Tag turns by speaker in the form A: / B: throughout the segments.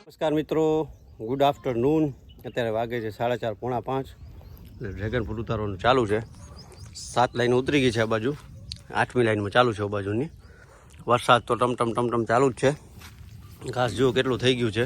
A: નમસ્કાર મિત્રો, good afternoon. અત્યારે વાગે છે 4:30 પોણા 5. એટલે ડ્રેગન ફ્રૂટ ઉતારવાનું ચાલુ છે. 7 લાઈન ઉતરી ગઈ છે આ બાજુ, 8મી લાઈનમાં ચાલુ છે આ બાજુની. વરસાદ તો ટમટમ ચાલુ જ છે. ઘાસ જુઓ કેટલું થઈ ગયું છે.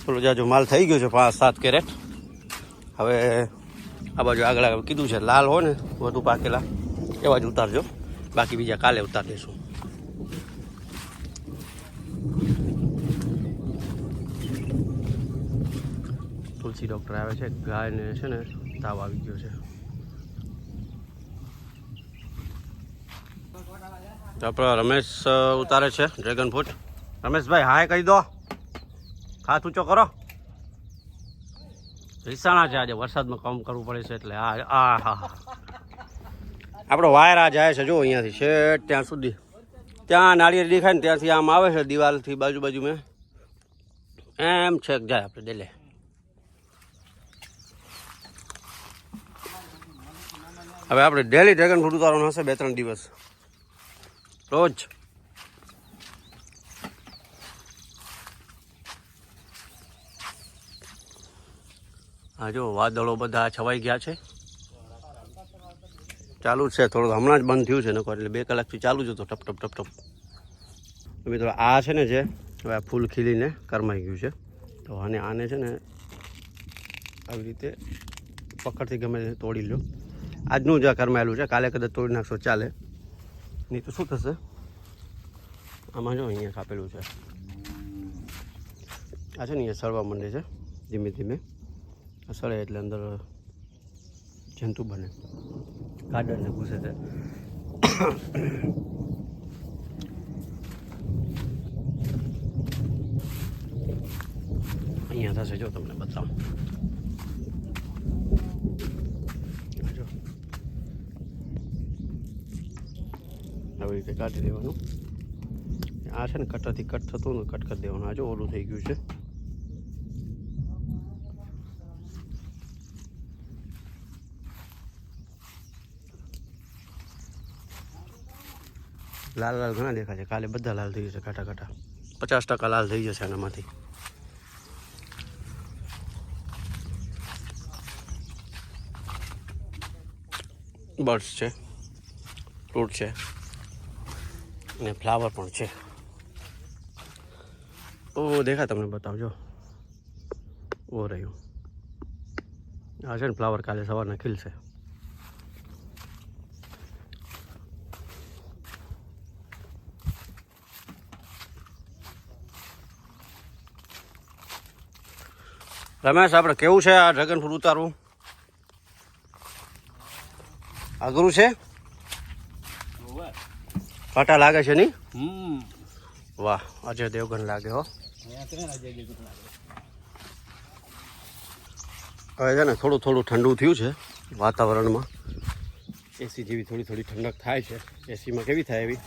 A: થોડો જાજો માલ થઈ ગયો છે, 5-7 કેરેટ. હવે આ બાજુ આગળ કીધું છે લાલ હોય ને વધુ પાકેલા એવા જ ઉતારજો, બાકી બીજા કાલે ઉતાર દઈશું. તુલસી ડૉક્ટર આવે છે, ગાયને છે ને તાવ આવી ગયો છે. આપણા રમેશ ઉતારે છે ડ્રેગન ફ્રૂટ. રમેશભાઈ હાય કહી દો, હાથ ઊંચો કરો. રીસાણા છે આજે, વરસાદમાં કામ કરવું પડે છે એટલે હા આપણો વાયર આ જાય છે જો અહીંયાથી શેઠ ત્યાં સુધી. ત્યાં નાળિયેર દેખાય ને ત્યાંથી આમ આવે છે દિવાલથી બાજુ મેં એમ છેક જાય આપણે ડેલે. હવે આપણે ડેલી ડ્રેગન ફ્રૂટ ઉતારવાનું હશે 2-3 દિવસ રોજ. હા જો વાદળો બધા છવાઈ ગયા છે, ચાલુ જ છે. થોડું હમણાં જ બંધ થયું છે નકો એટલે 2 કલાકથી ચાલુ જ હતો ટપ. મિત્રો આ છે ને જે હવે આ ફૂલ ખીલીને કરમાઈ ગયું છે, તો આને છે ને આવી રીતે પકડથી ગમે તોડી લો. આજનું જ આ કરમાયેલું છે, કાલે કદાચ તોડી નાખશો ચાલે, નહીં તો શું થશે. આમાં જો અહીંયા કાપેલું છે, આ છે ને અહીંયા સળવા માંડે છે ધીમે. સળે એટલે અંદર જંતુ બને, ગાર્ડનને ઘૂસે છે. અહીંયા થશે જો તમને બતાવું. જો આવી રીતે કાઢી દેવાનું. આ છે ને કટરથી કટ થતું ને કટ કરી દેવાનું. આ જો ઓલું થઈ ગયું છે. લાલ ઘણા દેખાય છે, કાલે બધા લાલ થઈ જશે કાંટા. 50% લાલ થઈ જશે આનામાંથી. બર્ડ્સ છે, ફ્રૂટ છે અને ફ્લાવર પણ છે. ઓ દેખાય તમને બતાવજો, ઓ રહ્યું આ છે ને ફ્લાવર, કાલે સવારના ખીલશે. રમેશ આપણે કેવું છે આ ડ્રેગન ફ્રૂટ ઉતારવું? અઘરું છે, કાંટા લાગે છે નહીં? વાહ, અજય દેવગન લાગે હો. હવે છે ને થોડું ઠંડુ થયું છે વાતાવરણમાં. એસી જેવી થોડી ઠંડક થાય છે. એસીમાં કેવી થાય એવી,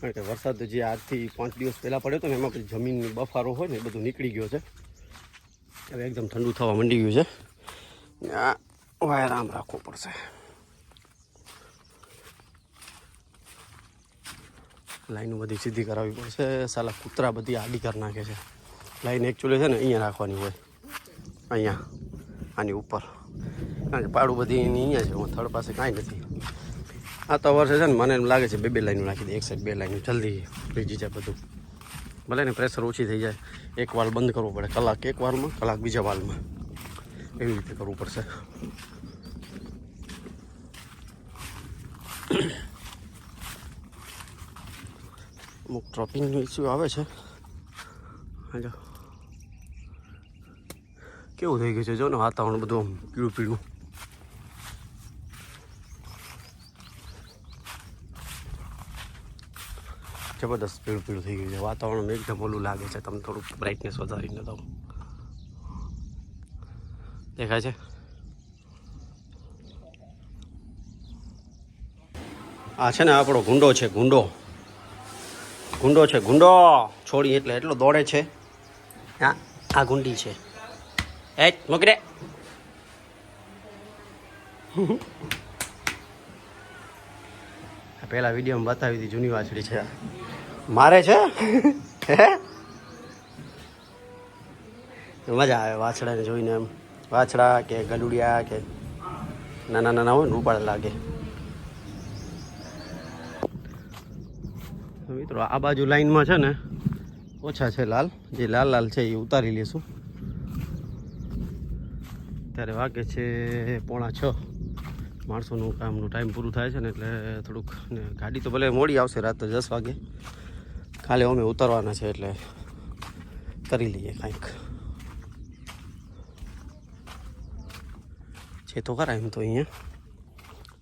A: કારણ કે વરસાદ જે આજથી 5 દિવસ પહેલાં પડ્યો હતો ને એમાં પછી જમીનની બફારો હોય ને એ બધું નીકળી ગયો છે. હવે એકદમ ઠંડુ થવા માંડી ગયું છે. આ વાયર આમ રાખવો પડશે. લાઈનો બધી સીધી કરાવવી પડશે. સાલા કૂતરા બધી આડી કરી નાખે છે. લાઈન એકચ્યુઅલી છે ને અહીંયા રાખવાની હોય, અહીંયા આની ઉપર, કારણ કે પાડું બધી એની અહીંયા છે. હું થર્ડ પાસે કાંઈ નથી. આ તો વર્ષે છે ને મને એમ લાગે છે 2 લાઈનો નાખી દે, એક સાઈડ 2 લાઈનો જલ્દી ભીજી જાય બધું. ભલે ને પ્રેશર ઓછી થઈ જાય. એક વાલ બંધ કરવો પડે, કલાક એક વાલમાં, કલાક બીજા વાલમાં, એવી રીતે કરવું પડશે. અમુક ટ્રોપિંગનો ઇસ્યુ આવે છે. હા જો કેવું થઈ ગયું છે જો ને વાતાવરણ બધું પીળું. જબરદસ્ત પીળું થઈ ગયું છે વાતાવરણ. એકદમ ઓલું લાગે છે. તમે થોડુંક બ્રાઇટનેસ વધારીને દો, દેખાય છે. આ છે ને આપણો ગુંડો છે, ગુંડો છોડી એટલે એટલો દોડે છે. હા આ ગુંડી છે. મૂકી દે. પહેલા વિડીયોમાં બતાવી હતી જૂની વાછડી છે મારે છે મજા આવે વાછડાને જોઈને એમ વાછડા કે ગલુડિયા કે નાના નાના હોય ને રૂપાળા લાગે મિત્રો આ બાજુ લાઈનમાં છે ને ઓછા છે લાલ જે લાલ લાલ છે એ ઉતારી લેશું ત્યારે વાગે છે 5:45 માણસોનું કામનું ટાઈમ પૂરું થાય છે ને એટલે થોડુંક ને ગાડી તો ભલે મોડી આવશે રાત્રે 10 વાગે કાલે અમે ઉતારવાના છે એટલે કરી લઈએ કાંઈક છે તો ખરા એમ તો અહીંયા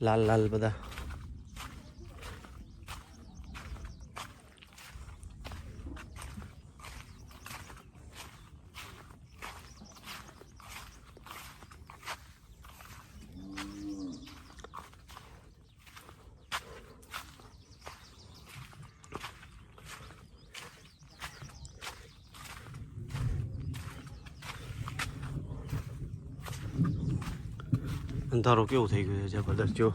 A: લાલ લાલ બધા અંધારો કેવું થઈ ગયું છે જબરદસ્ત જો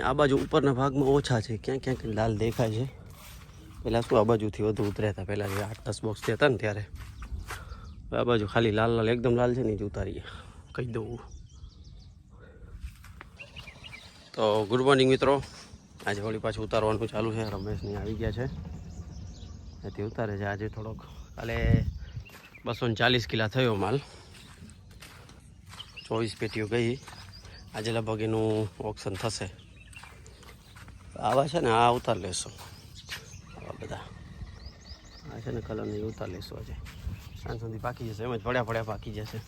A: આ બાજુ ઉપરના ભાગમાં ઓછા છે ક્યાંક ક્યાંક લાલ દેખાય છે પહેલાં શું આ બાજુથી વધુ ઉતર્યા હતા પહેલાં જે 8-10 બોક્સ થયા હતા ને ત્યારે આ બાજુ ખાલી લાલ લાલ એકદમ લાલ છે ને જ ઉતારીએ કહી દઉં તો ગુડ મોર્નિંગ મિત્રો આજે વળી પાછું ઉતારવાનું ચાલુ છે રમેશની આવી ગયા છે એથી ઉતારે છે આજે થોડોક કાલે 240 કિલા થયો માલ 24 પેટીઓ ગઈ આજે લગભગ એનું ઓક્શન થશે આવા છે ને આ ઉતાર લેશું આવા બધા આ છે ને કલરની ઉતાર લેશું આજે સાંજ સુધી પાકી જશે એમ જ પડ્યા પાકી જશે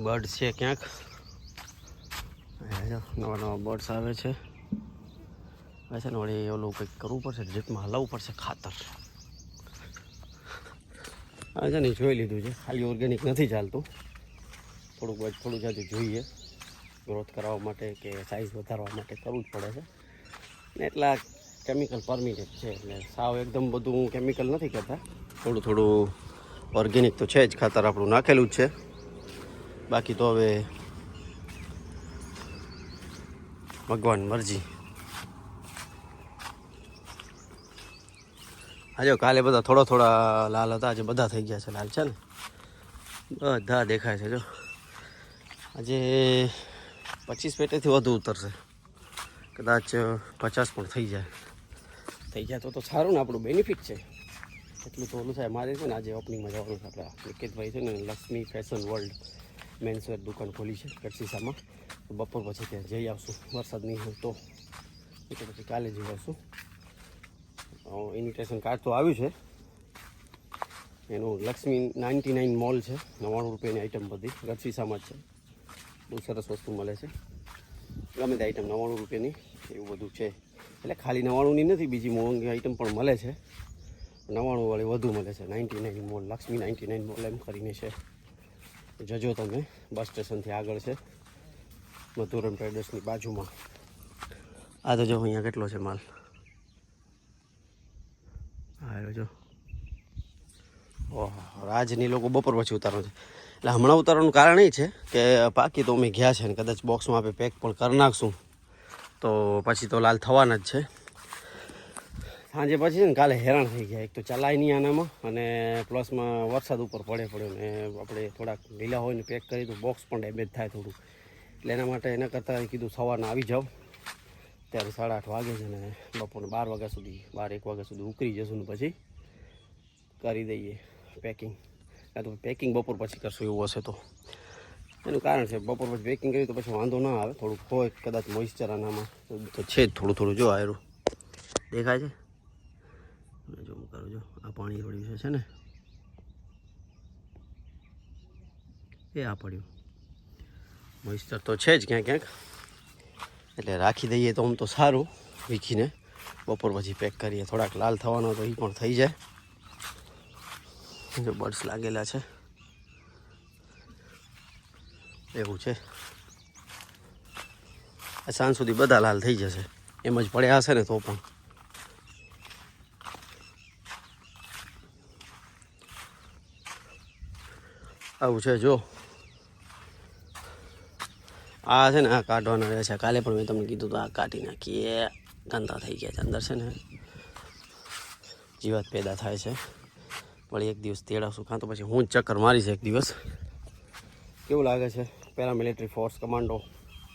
A: બર્ડ છે ક્યાંક નવા નવા બર્ડ્સ આવે છે આ છે ને વળી ઓલું કંઈક કરવું પડશે જીપમાં હલાવવું પડશે ખાતર આ છે ને જોઈ લીધું છે ખાલી ઓર્ગેનિક નથી ચાલતું થોડું જાજુ જોઈએ ગ્રોથ કરાવવા માટે કે સાઇઝ વધારવા માટે કરવું જ પડે છે ને એટલા કેમિકલ પરમિટેડ છે એટલે સાવ એકદમ બધું કેમિકલ નથી કરતા થોડું ઓર્ગેનિક તો છે જ ખાતર આપણું નાખેલું જ છે બાકી તો હવે ભગવાન મરજી આજે કાલે બધા થોડા લાલ હતા આજે બધા થઈ ગયા છે લાલ છે ને બધા દેખાય છે જો આજે 25 પેટેથી વધુ ઉતરશે કદાચ 50 પણ થઈ જાય તો સારું ને આપણું બેનિફિટ છે એટલું તો ઓલું થાય મારે છે ને આજે ઓપનિંગમાં જવાનું છે આપણા નિકેતભાઈ છે ને લક્ષ્મી ફેશન વર્લ્ડ મેન્સવેર દુકાન ખોલી છે કટસીસામાં તો બપોર પછી ત્યાં જઈ આવશું વરસાદ નહીં હોય તો પછી કાલે જઈ આવશું ઇન્વિટેશન કાર્ડ તો આવ્યું છે એનું લક્ષ્મી 99 મોલ છે 99 રૂપિયાની આઈટમ બધી ગઢસીસામાં જ છે બહુ સરસ વસ્તુ મળે છે ગમે તે આઈટમ 99 રૂપિયાની એવું બધું છે એટલે ખાલી 99ની નથી બીજી મોંઘી આઈટમ પણ મળે છે 99 વાળી વધુ મળે છે 99 મોલ લક્ષ્મી 99 મોલ એમ કરીને છે જજો તમે બસ સ્ટેશનથી આગળ છે મધુરમ ટ્રેડર્સની બાજુમાં આ તો જો અહીંયા કેટલો છે માલ હા જો ઓહ રાજની લોકો બપોર પછી ઉતારવાનું છે એટલે હમણાં ઉતારવાનું કારણ એ છે કે પાકી તો અમે ગયા છે ને કદાચ બોક્સમાં આપણે પેક પણ કરી નાખશું તો પછી તો લાલ થવાના જ છે સાંજે પછી છે ને કાલે હેરાન થઈ ગયા એક તો ચલાય નહીં આનામાં અને પ્લસમાં વરસાદ ઉપર પડ્યો ને આપણે થોડાક ઢીલા હોય ને પેક કરી તો બોક્સ પણ ડેમેજ થાય થોડું એટલે એના માટે એના કરતાં કીધું સવારના આવી જાઓ ત્યારે 8:30 વાગે છે ને બપોરને 12 વાગ્યા સુધી 12-1 વાગ્યા સુધી ઉકળી જશું ને પછી કરી દઈએ પેકિંગ કાં તો પેકિંગ બપોર પછી કરશું એવું હશે તો એનું કારણ છે બપોર પછી પેકિંગ કર્યું તો પછી વાંધો ના આવે થોડુંક હોય કદાચ મોઇસ્ચર આનામાં તો છે જ થોડું જો આયરું દેખાય છે જો હું કરું જો આ પાણી પડ્યું છે ને એ આ પડ્યું મોઇસ્ચર તો છે જ ક્યાંક એટલે રાખી દઈએ તો આમ તો સારું વીખીને બપોર પછી પેક કરીએ થોડાક લાલ થવાનો તો એ પણ થઈ જાય જો બર્ડ્સ લાગેલા છે એવું છે સાંજ સુધી બધા લાલ થઈ જશે એમ જ પડ્યા હશે ને તો પણ આવું છે જો આ છે ને આ કાઢવાના રહે છે. કાલે પણ મેં તમને કીધું તો આ કાઢી નાખીએ. ગંદા થઈ ગયા છે અંદર છે ને જીવાત પેદા થાય છે. વળી એક દિવસ તેડાવશું કાં તો પછી હું જ ચક્કર મારીશ એક દિવસ. કેવું લાગે છે પેરામિલિટરી ફોર્સ કમાન્ડો?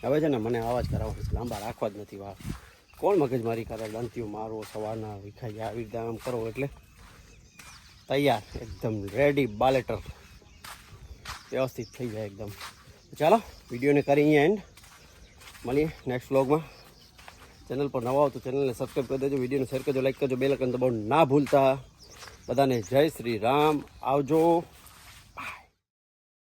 A: હવે છે ને મને આવા જ કરાવવા છે, લાંબા રાખવા જ નથી વાર. કોણ મગજ મારી કરે? દંતીઓ મારો સવારના વિખાઈ જાય આવી રીતે આમ કરો એટલે તૈયાર એકદમ રેડી બાલેટર વ્યવસ્થિત થઈ જાય એકદમ. ચાલો વિડીયોને કરી અહીંયા એન્ડ. મળીએ નેક્સ્ટ વ્લોગમાં. ચેનલ પર નવા હો તો ચેનલને સબસ્ક્રાઈબ કરી દેજો, વિડીયોને શેર કરજો, લાઈક કરજો, બેલ આઇકન દબાવવાનું ના ભૂલતા. બધાને જય શ્રી રામ. આવજો.